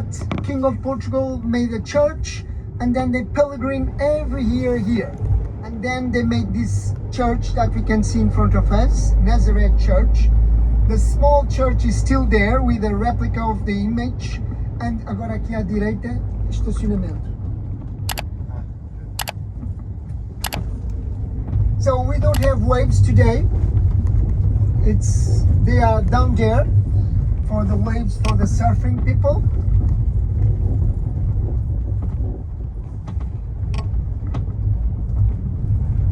that King of Portugal made a church, and then they pilgrim every year here. And then they made this church that we can see in front of us, Nazaré Church. The small church is still there with a replica of the image. And agora aqui à direita, estacionamento. So we don't have waves today. They are down there for the waves for the surfing people.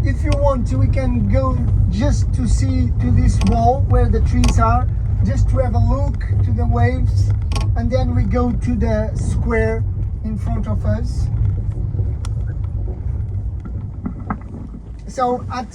If you want to, we can go just to see to this wall where the trees are, just to have a look to the waves, and then we go to the square in front of us. So at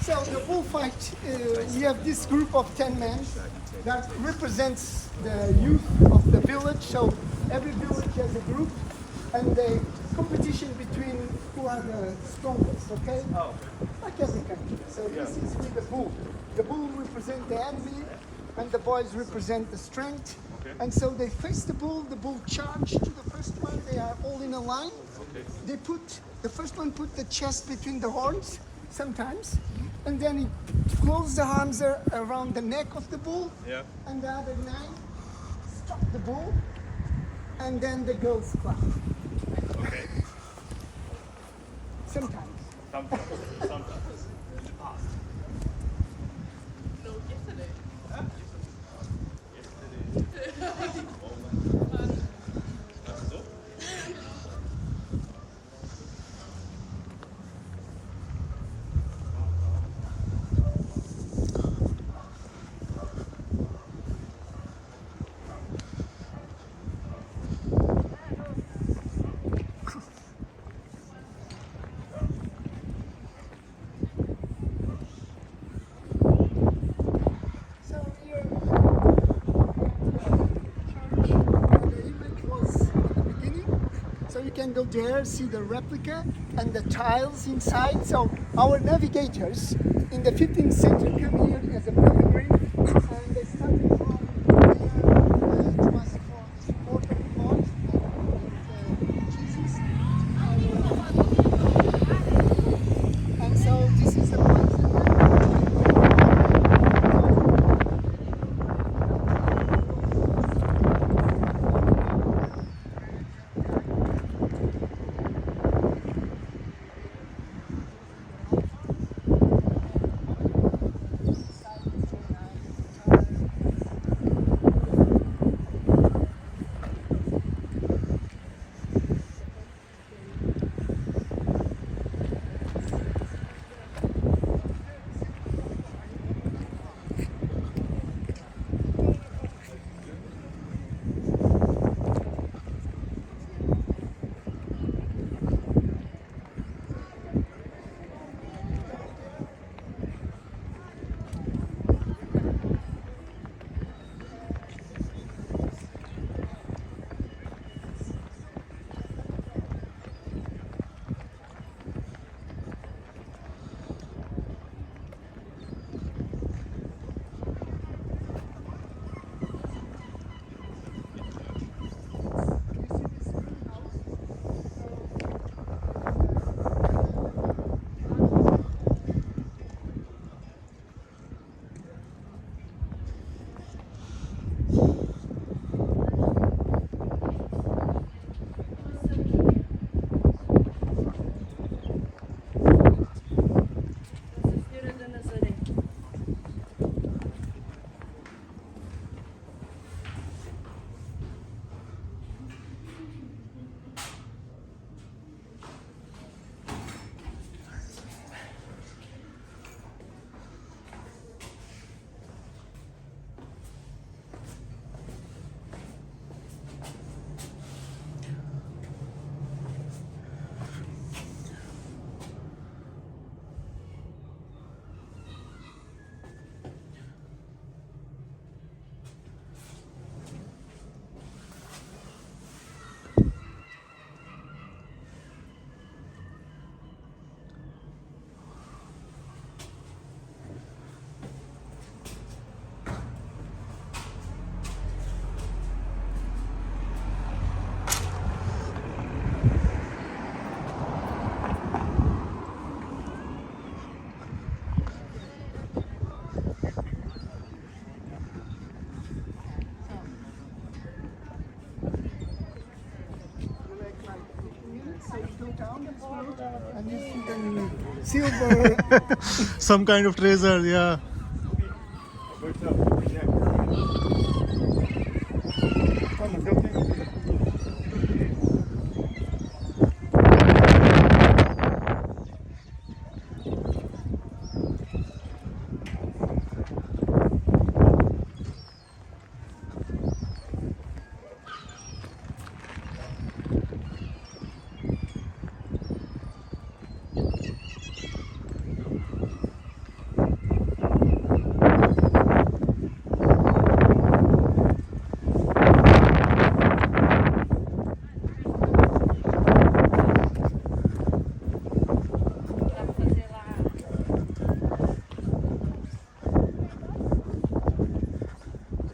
So the bullfight, we have this group of 10 men that represents the youth of the village. So every village has a group, and the competition between who are the strongest, okay? Oh. Like every country. So this is with the bull. The bull represents the enemy, and the boys represent the strength. Okay. And so they face the bull charged to the first one, they are all in a line. Okay. The first one put the chest between the horns, sometimes, and then he closed the arms around the neck of the bull, and the other 9 struck the bull, and then the girls clap. Okay. Sometimes. Sometimes. No, yesterday. Can go there, see the replica and the tiles inside. So our navigators in the 15th century come here as a pilgrim, and they started from there. It was for this important point, Jesus. And so this is the point. you go down this road and you see the silver. Some kind of treasure, yeah.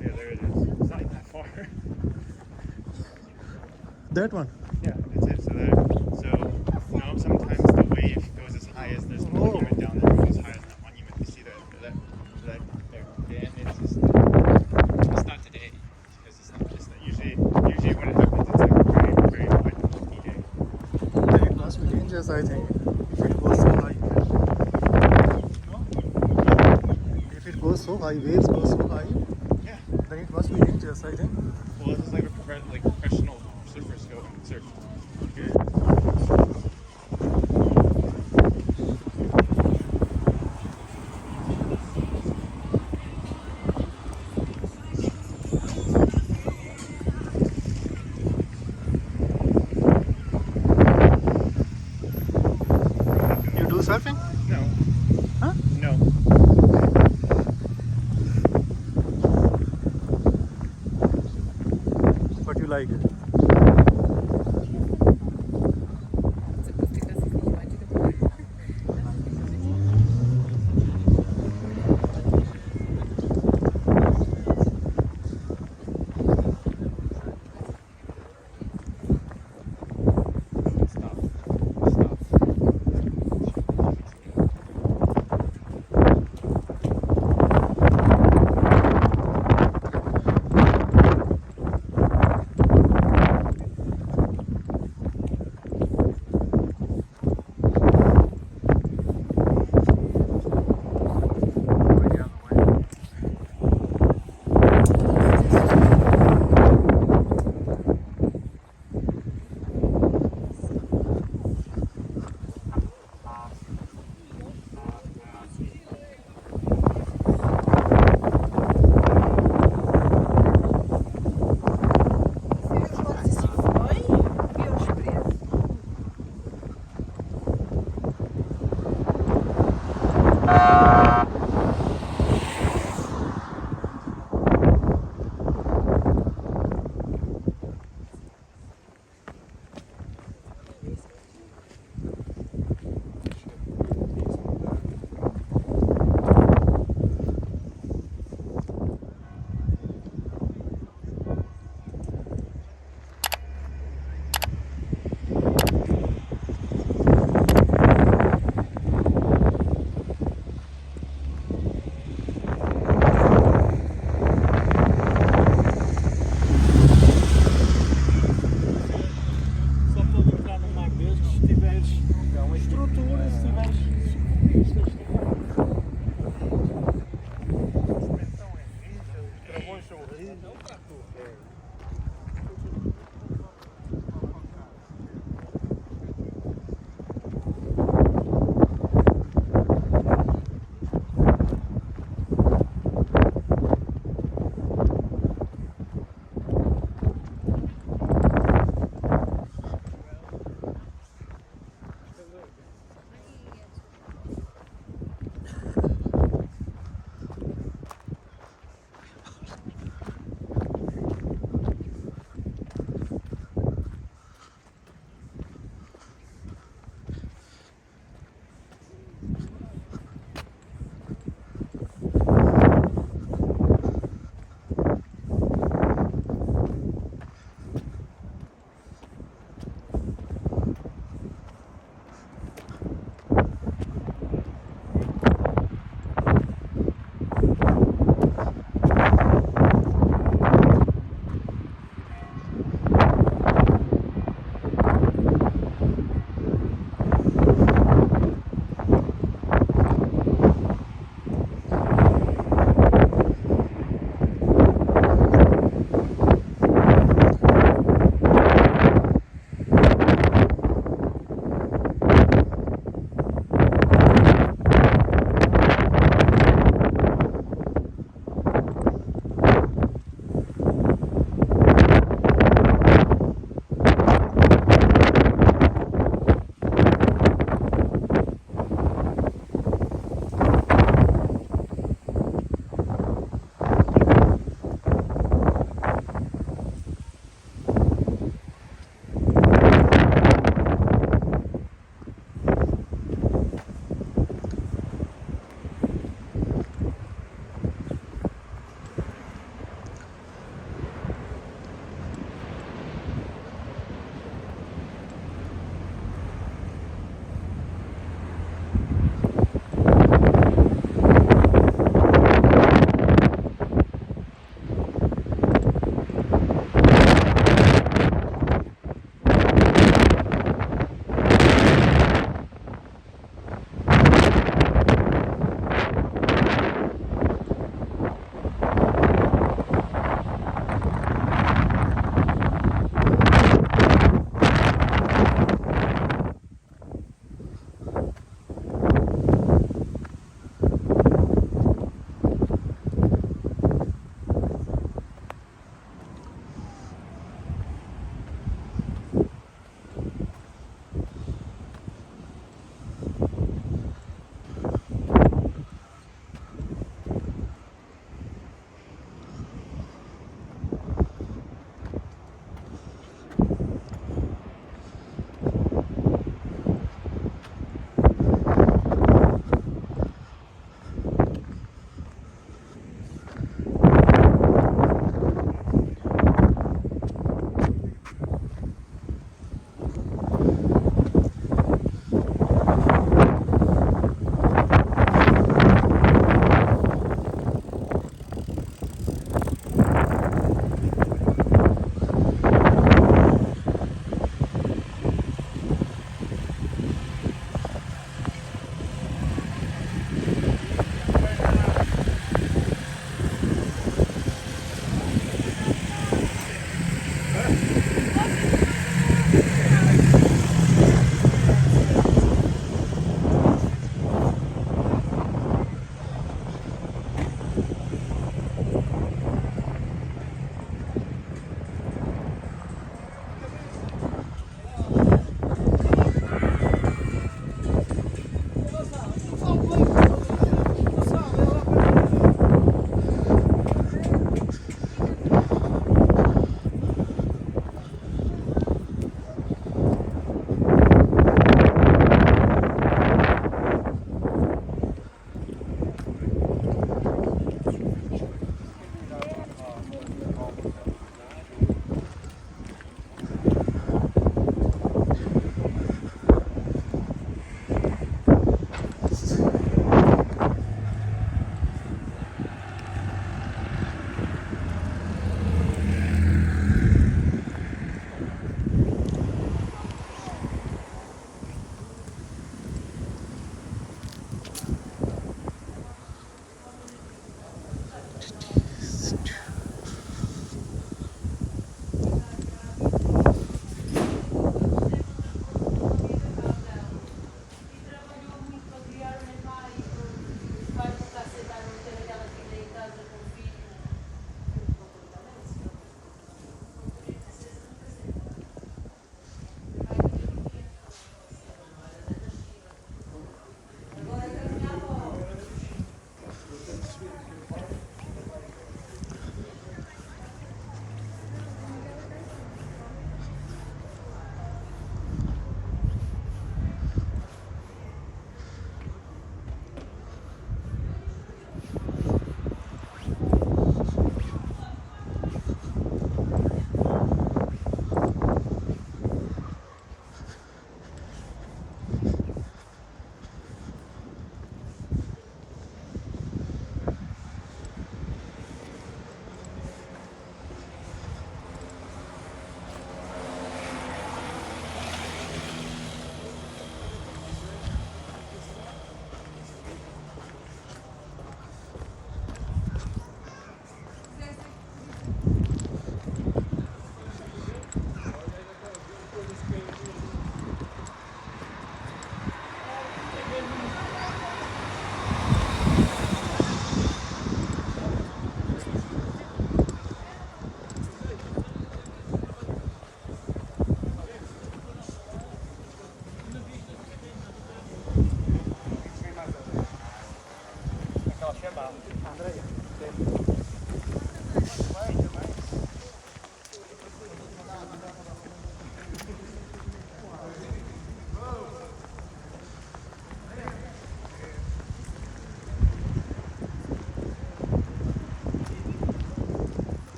Yeah, there it is. It's not that far. That one. Yeah, that's it. So no, sometimes the wave goes as high as this monument down there goes as high as that monument. You see that there. And it's not today because it's not usually when it happens it's like very wet windy day. Then it must be dangerous, I think. If it goes so high. If it goes so high, waves go so high, Yeah. then it must be dangerous, I think. Well, this is like a professional surfers go and surf. You do surfing? No. Huh? No. But you like it. Stop. Stop.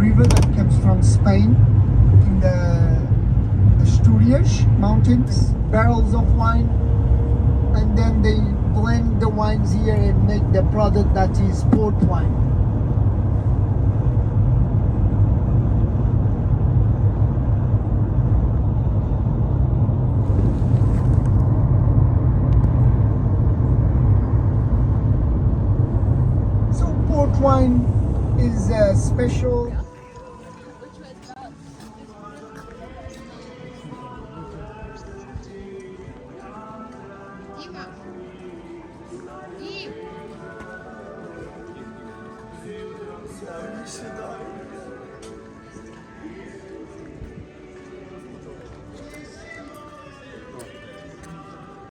river that comes from Spain in the Asturias mountains, barrels of wine, and then they blend the wines here and make the product that is port wine.